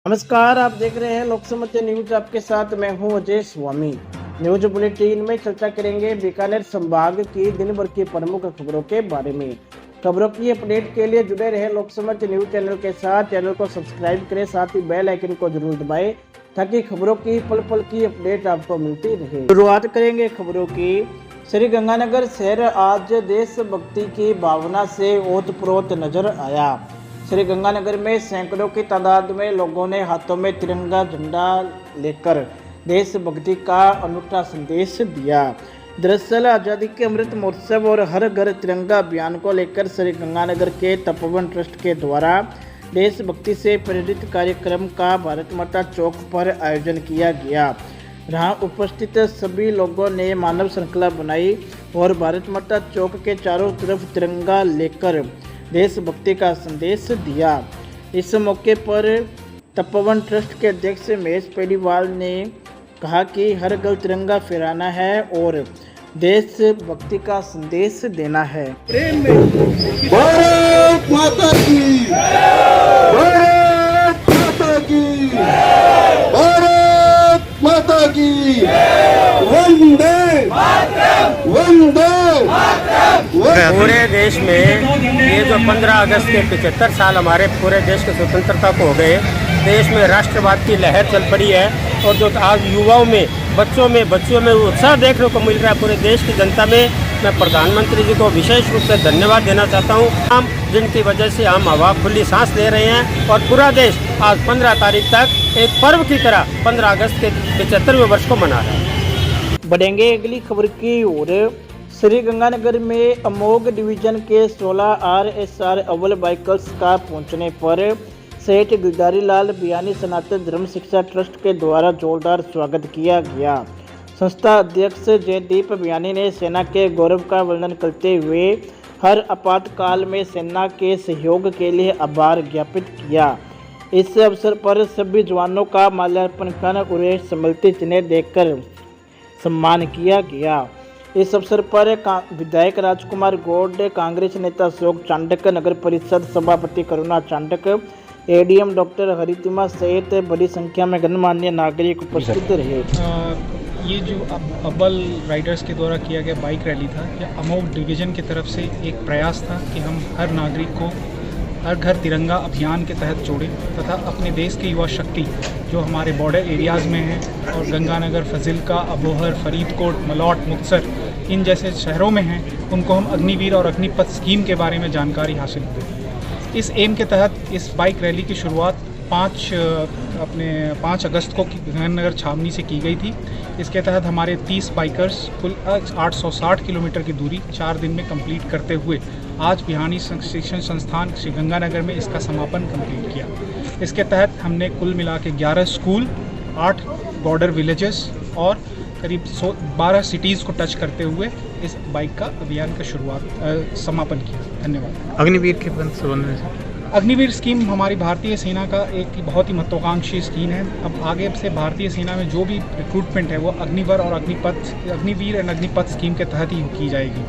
नमस्कार, आप देख रहे हैं लोक समाचार न्यूज। आपके साथ मैं हूं अजय स्वामी। न्यूज बुलेटिन में चर्चा करेंगे बीकानेर संभाग की दिन भर की प्रमुख खबरों के बारे में। खबरों की अपडेट के लिए जुड़े रहे लोक समाचार न्यूज चैनल के साथ। चैनल को सब्सक्राइब करें, साथ ही बेल आइकन को जरूर दबाएं ताकि खबरों की पल पल की अपडेट आपको मिलती रहे। शुरुआत करेंगे खबरों की। श्रीगंगानगर शहर आज देशभक्ति की भावना से ओतप्रोत नजर आया। श्रीगंगानगर में सैकड़ों की तादाद में लोगों ने हाथों में तिरंगा झंडा लेकर देशभक्ति का अनूठा संदेश दिया। दरअसल आज़ादी के अमृत महोत्सव और हर घर तिरंगा अभियान को लेकर श्रीगंगानगर के तपोवन ट्रस्ट के द्वारा देशभक्ति से प्रेरित कार्यक्रम का भारत माता चौक पर आयोजन किया गया। जहां उपस्थित सभी लोगों ने मानव श्रृंखला बनाई और भारत माता चौक के चारों तरफ तिरंगा लेकर देशभक्ति का संदेश दिया। इस मौके पर तपोवन ट्रस्ट के अध्यक्ष महेश पेडीवाल ने कहा कि हर घर तिरंगा फहराना है और देशभक्ति का संदेश देना है। भारत माता की, भारत माता की, भारत माता की, वंदे वंदे। पूरे देश में ये जो 15 अगस्त के 75 साल हमारे पूरे देश की स्वतंत्रता को हो गए, देश में राष्ट्रवाद की लहर चल पड़ी है और जो आज युवाओं में बच्चों में उत्साह देखने को मिल रहा है पूरे देश की जनता में। मैं प्रधानमंत्री जी को विशेष रूप से धन्यवाद देना चाहता हूँ, हम जिनकी वजह से हम हवा खुली सांस ले रहे हैं और पूरा देश आज 15 तारीख तक एक पर्व की तरह 15 अगस्त के 75वें वर्ष को मना रहा है। बढ़ेंगे अगली खबर की ओर। श्रीगंगानगर में अमोघ डिवीजन के 16 RSR अव्वल बाइकर्स का पहुंचने पर सेठ गिरधारी लाल बियानी सनातन धर्म शिक्षा ट्रस्ट के द्वारा जोरदार स्वागत किया गया। संस्था अध्यक्ष जयदीप बियानी ने सेना के गौरव का वर्णन करते हुए हर आपातकाल में सेना के सहयोग के लिए आभार ज्ञापित किया। इस अवसर पर सभी जवानों का माल्यार्पण कर उन्हें स्मृति चिन्ह देकर सम्मान किया गया। इस अवसर पर विधायक राजकुमार गौड, कांग्रेस नेता अशोक चांडक, नगर परिषद सभापति करुणा चांडक, ADM डॉक्टर हरितिमा सहित बड़ी संख्या में गणमान्य नागरिक उपस्थित रहे। ये जो अव्वल राइडर्स के द्वारा किया गया बाइक रैली था, यह अमोघ डिवीज़न की तरफ से एक प्रयास था कि हम हर नागरिक को हर घर तिरंगा अभियान के तहत जोड़ें तथा अपने देश की युवा शक्ति जो हमारे बॉर्डर एरियाज़ में है और गंगानगर, फजिल्का, अबोहर, फरीदकोट, मलौट, मुक्तसर इन जैसे शहरों में हैं, उनको हम अग्निवीर और अग्निपथ स्कीम के बारे में जानकारी हासिल करें। इस एम के तहत इस बाइक रैली की शुरुआत 5 अगस्त को गंगानगर छावनी से की गई थी। इसके तहत हमारे 30 बाइकर्स कुल 860 किलोमीटर की दूरी 4 दिन में कंप्लीट करते हुए आज बिहानी शिक्षण संस्थान श्रीगंगानगर में इसका समापन कंप्लीट किया। इसके तहत हमने कुल मिला के 11 स्कूल, 8 बॉर्डर विलेजेस और करीब 12 सिटीज़ को टच करते हुए इस बाइक का अभियान का समापन किया। धन्यवाद। अग्निवीर के संबंध में अग्निवीर स्कीम हमारी भारतीय सेना का एक बहुत ही महत्वाकांक्षी स्कीम है। अब आगे से भारतीय सेना में जो भी रिक्रूटमेंट है वो अग्निवीर और अग्निपथ स्कीम के तहत ही की जाएगी।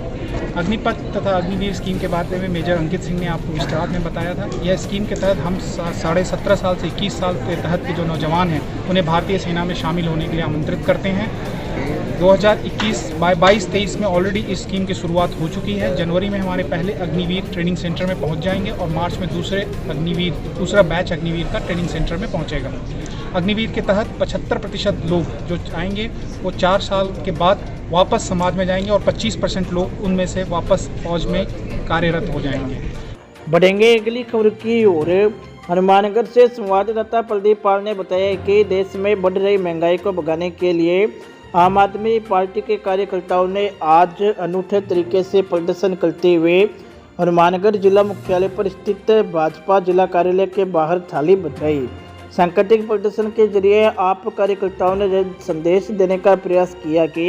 अग्निपथ तथा अग्निवीर स्कीम के बारे में मेजर अंकित सिंह ने आपको विस्तार में बताया था। यह स्कीम के तहत हम 17.5 साल से 21 साल के तहत के जो नौजवान हैं उन्हें भारतीय सेना में शामिल होने के लिए आमंत्रित करते हैं। 2022-23 में ऑलरेडी इस स्कीम की शुरुआत हो चुकी है। जनवरी में हमारे पहले अग्निवीर ट्रेनिंग सेंटर में पहुंच जाएंगे और मार्च में दूसरा बैच अग्निवीर का ट्रेनिंग सेंटर में पहुंचेगा। अग्निवीर के तहत 75% लोग जो आएंगे वो 4 साल के बाद वापस समाज में जाएंगे और 25% लोग उनमें से वापस फौज में कार्यरत हो जाएंगे। बढ़ेंगे अगली खबर की ओर। हनुमानगढ़ से संवाददाता प्रदीप पाल ने बताया कि देश में बढ़ रही महंगाई को भगाने के लिए आम आदमी पार्टी के कार्यकर्ताओं ने आज अनूठे तरीके से प्रदर्शन करते हुए हनुमानगढ़ जिला मुख्यालय पर स्थित भाजपा जिला कार्यालय के बाहर थाली बजाई। सांकेतिक प्रदर्शन के जरिए आप कार्यकर्ताओं ने संदेश देने का प्रयास किया कि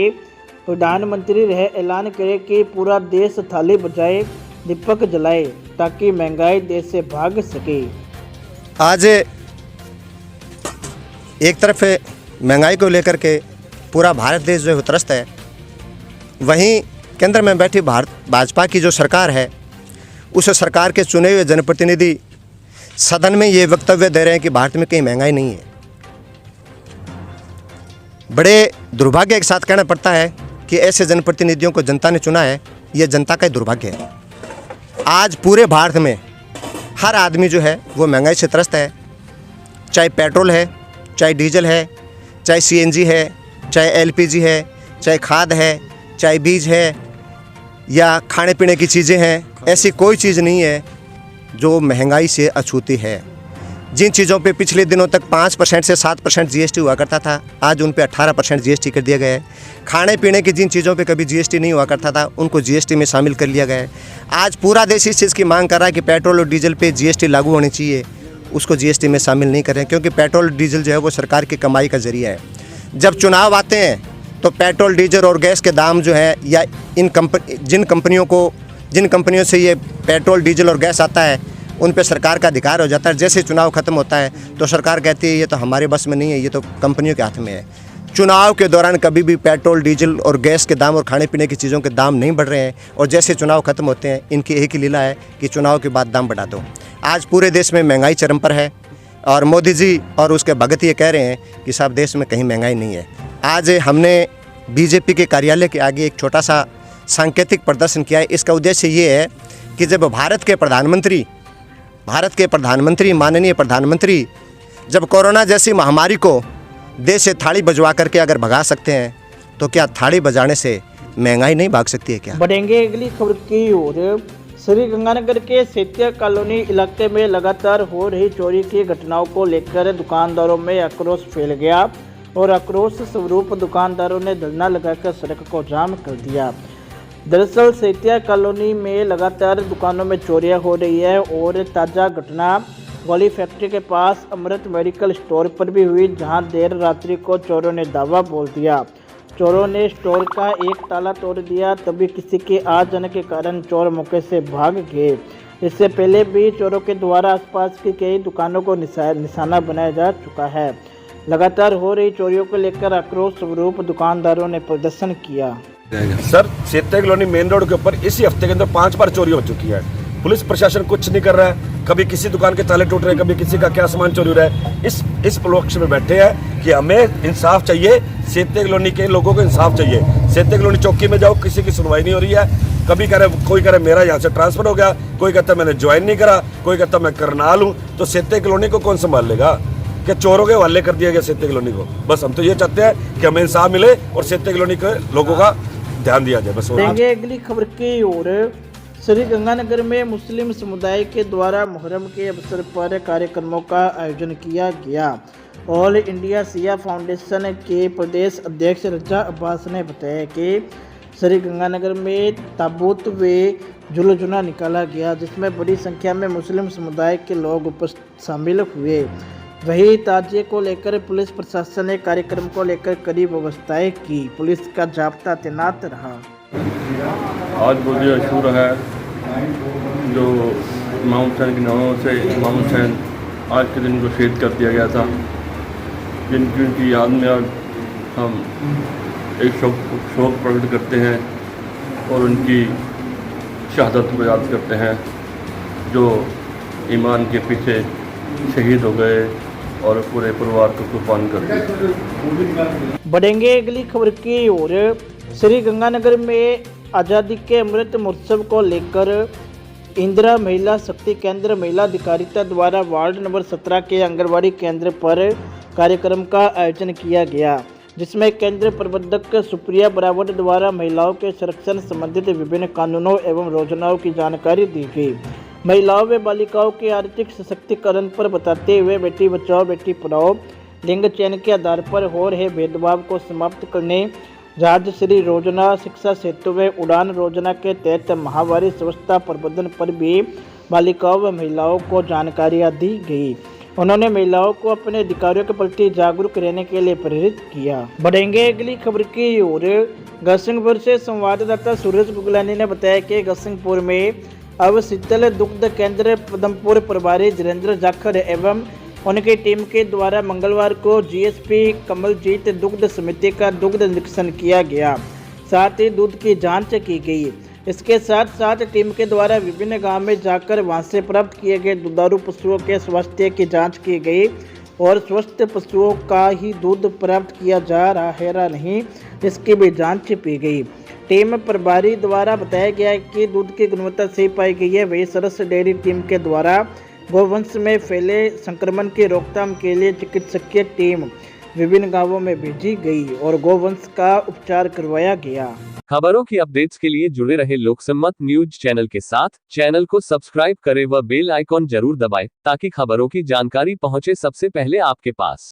प्रधानमंत्री ऐलान करे कि पूरा देश थाली बजाए, दीपक जलाए ताकि महंगाई देश से भाग सके। आज एक तरफ महंगाई को लेकर के पूरा भारत देश जो है त्रस्त है, वहीं केंद्र में बैठी भाजपा की जो सरकार है उस सरकार के चुने हुए जनप्रतिनिधि सदन में ये वक्तव्य दे रहे हैं कि भारत में कहीं महंगाई नहीं है। बड़े दुर्भाग्य के साथ कहना पड़ता है कि ऐसे जनप्रतिनिधियों को जनता ने चुना है, यह जनता का ही दुर्भाग्य है। आज पूरे भारत में हर आदमी जो है वो महंगाई से त्रस्त है, चाहे पेट्रोल है, चाहे डीजल है, चाहे सीएनजी है, चाहे एलपीजी है, चाहे खाद है, चाहे बीज है या खाने पीने की चीज़ें हैं। ऐसी कोई चीज़ नहीं है जो महंगाई से अछूती है। जिन चीज़ों पे पिछले दिनों तक 5% से 7% जीएसटी हुआ करता था, आज उन पे 18% जीएसटी कर दिया गया है। खाने पीने की जिन चीज़ों पे कभी जीएसटी नहीं हुआ करता था, उनको जीएसटी में शामिल कर लिया गया है। आज पूरा देश इस चीज़ की मांग कर रहा है कि पेट्रोल और डीजल पे जीएसटी लागू होनी चाहिए, उसको जीएसटी में शामिल नहीं करें, क्योंकि पेट्रोल डीजल जो है वो सरकार की कमाई का जरिया है। जब चुनाव आते हैं तो पेट्रोल डीजल और गैस के दाम जो है, या जिन कंपनियों से ये पेट्रोल डीजल और गैस आता है, उन पे सरकार का अधिकार हो जाता है। जैसे चुनाव खत्म होता है तो सरकार कहती है ये तो हमारे बस में नहीं है, ये तो कंपनियों के हाथ में है। चुनाव के दौरान कभी भी पेट्रोल डीजल और गैस के दाम और खाने पीने की चीज़ों के दाम नहीं बढ़ रहे हैं, और जैसे चुनाव खत्म होते हैं इनकी एक ही लीला है कि चुनाव के बाद दाम बढ़ा दो। आज पूरे देश में महंगाई चरम पर है, और मोदी जी और उसके भगत ये कह रहे हैं कि साहब देश में कहीं महंगाई नहीं है। आज हमने बीजेपी के कार्यालय के आगे एक छोटा सा सांकेतिक प्रदर्शन किया है। इसका उद्देश्य ये है कि जब भारत के प्रधानमंत्री माननीय प्रधानमंत्री जब कोरोना जैसी महामारी को देश से थाली बजवा करके अगर भगा सकते हैं, तो क्या थाली बजाने से महंगाई नहीं भाग सकती है क्या? बढ़ेंगे अगली खबर की ओर। श्री गंगानगर के सेतिया कॉलोनी इलाके में लगातार हो रही चोरी की घटनाओं को लेकर दुकानदारों में आक्रोश फैल गया, और आक्रोश स्वरूप दुकानदारों ने धरना लगाकर सड़क को जाम कर दिया। दरअसल सेतिया कॉलोनी में लगातार दुकानों में चोरियां हो रही है, और ताज़ा घटना गोली फैक्ट्री के पास अमृत मेडिकल स्टोर पर भी हुई, जहां देर रात्रि को चोरों ने दावा बोल दिया। चोरों ने स्टोर का एक ताला तोड़ दिया, तभी किसी के आ जाने के कारण चोर मौके से भाग गए। इससे पहले भी चोरों के द्वारा आसपास की कई दुकानों को निशाना बनाया जा चुका है। लगातार हो रही चोरियों को लेकर आक्रोश स्वरूप दुकानदारों ने प्रदर्शन किया। Sir, Setia colony main road के ऊपर इसी हफ्ते के अंदर 5 बार चोरी हो चुकी है। पुलिस प्रशासन कुछ नहीं कर रहा है। कभी किसी दुकान के ताले टूट रहे हैं, कभी किसी का क्या सामान चोरी हो रहा है। इस पक्ष में बैठे हैं कि हमें इंसाफ चाहिए, सेतिया कॉलोनी के लोगों को इंसाफ चाहिए। सेतिया कॉलोनी चौकी में जाओ, किसी की सुनवाई नहीं हो रही है। कभी कह रहे, कोई कह रहा मेरा यहाँ से ट्रांसफर हो गया, कोई कहता मैंने ज्वाइन नहीं करा, कोई कहता मैं करनाल हूँ। तो सेतिया कॉलोनी को कौन संभाल लेगा? कि चोरों के हवाले कर दिया गया सेतिया कॉलोनी को। बस हम तो ये चाहते हैं कि हमें इंसाफ मिले और सेतिया कॉलोनी के लोगों का ध्यान दिया जाए। बस देंगे अगली खबर की ओर। श्री गंगानगर में मुस्लिम समुदाय के द्वारा मुहर्रम के अवसर पर कार्यक्रमों का आयोजन किया गया। ऑल इंडिया शिया फाउंडेशन के प्रदेश अध्यक्ष रजा अब्बास ने बताया कि श्री गंगानगर में ताबूत व जुलूस निकाला गया, जिसमें बड़ी संख्या में मुस्लिम समुदाय के लोग शामिल हुए। वहीं ताजिए को लेकर पुलिस प्रशासन ने कार्यक्रम को लेकर कड़ी व्यवस्थाएं की। पुलिस का जाब्ता तैनात रहा। आज रोज़ अशूरा है, जो इमाम हुसैन के नामों से इमाम हुसैन आज के दिन को शहीद कर दिया गया था, जिनकी याद में आज हम एक शोक प्रकट करते हैं और उनकी शहादत को याद करते हैं, जो ईमान के पीछे शहीद हो गए और पूरे परिवार को कुर्बान कर दिया। बढ़ेंगे अगली खबर की ओर। श्री गंगानगर में आज़ादी के अमृत महोत्सव को लेकर इंदिरा महिला शक्ति केंद्र महिला अधिकारिता द्वारा वार्ड नंबर 17 के आंगनबाड़ी केंद्र पर कार्यक्रम का आयोजन किया गया, जिसमें केंद्र प्रबंधक सुप्रिया बराबर द्वारा महिलाओं के संरक्षण संबंधित विभिन्न कानूनों एवं योजनाओं की जानकारी दी गई। महिलाओं व बालिकाओं के आर्थिक सशक्तिकरण पर बताते हुए बेटी बचाओ बेटी पढ़ाओ, लिंग चयन के आधार पर हो रहे भेदभाव को समाप्त करने, राजश्री योजना, शिक्षा सेतु व उड़ान योजना के तहत महामारी स्वच्छता प्रबंधन पर भी बालिकाओं व महिलाओं को जानकारियाँ दी गई। उन्होंने महिलाओं को अपने अधिकारों के प्रति जागरूक रहने के लिए प्रेरित किया। बढ़ेंगे अगली खबर की ओर। गढ़सिंहपुर से संवाददाता सूरज बुगलानी ने बताया कि गढ़सिंहपुर में अब शीतल दुग्ध केंद्र पदमपुर प्रभारी धीरेन्द्र जाखड़ एवं उनकी टीम के द्वारा मंगलवार को जीएसपी कमलजीत दुग्ध समिति का दुग्ध निरीक्षण किया गया, साथ ही दूध की जांच की गई। इसके साथ साथ टीम के द्वारा विभिन्न गांव में जाकर वहां से प्राप्त किए गए दुधारू पशुओं के स्वास्थ्य की जांच की गई और स्वस्थ पशुओं का ही दूध प्राप्त किया जा रहा है या नहीं, इसकी भी जांच की गई। टीम प्रभारी द्वारा बताया गया कि दूध की गुणवत्ता सही पाई गई है। वही सरस डेयरी टीम के द्वारा गोवंश में फैले संक्रमण की रोकथाम के लिए चिकित्सकीय टीम विभिन्न गांवों में भेजी गई और गोवंश का उपचार करवाया गया। खबरों की अपडेट्स के लिए जुड़े रहे लोकसम्मत न्यूज चैनल के साथ। चैनल को सब्सक्राइब करें व बेल आइकॉन जरूर दबाएं ताकि खबरों की जानकारी पहुंचे सबसे पहले आपके पास।